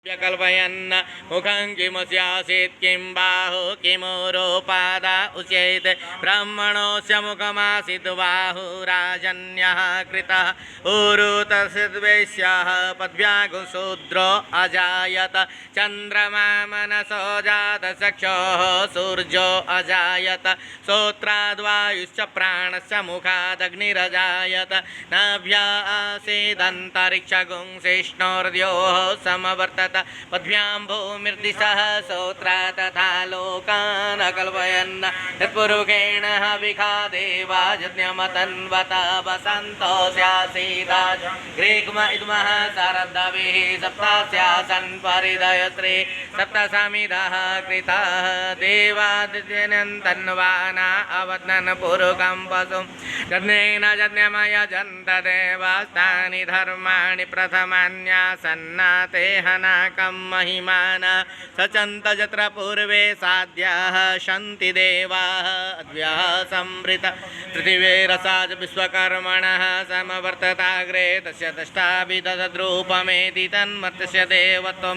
कल्पयन् मुखं किमुस्यासीत् किं बाहु किमुरोपादा उच्येत ब्रह्मणोऽस्य मुखमासीत् बाहुराजन्यः कृतः ऊरु तस्यद्वैश्यः पद्भ्यागुशूद्रो अजायत चन्द्रमा मनसो जात चक्षुः सूर्यो अजायत श्रोत्राद्वायुश्च प्राणस्य मुखादग्निरजायत नाभ्या आसीदन्तरिक्षगुंसिष्णोर्द्योः समवर्तत पद्भ्यां भूमिर्दिशः श्रोत्रा तथा लोकान् अकल्पयन् यत्पुरुषेण विखादेवाजन्यमतन्वत वसन्तो स्यासीदाज ग्रीक्म इद्मः शारदाभिः सप्तास्यासन् परिदयश्री सप्तसमिदः कृतः देवादित्यनन्तन्वाना अवदन् पुरुकं पशुं यज्ञेन यज्ञमयजन्त देवास्तानि धर्माणि प्रथमान्यासन्नाते हनाकं महिमान सचन्त यत्र पूर्वे साध्याः सन्ति देवाः अद्भ्यः संवृत पृथिवीरसाज विश्वकर्मणः समवर्तताग्रे तस्य दष्टाभिदधद्रूपमेति तन्मर्त्यस्य देवत्वम्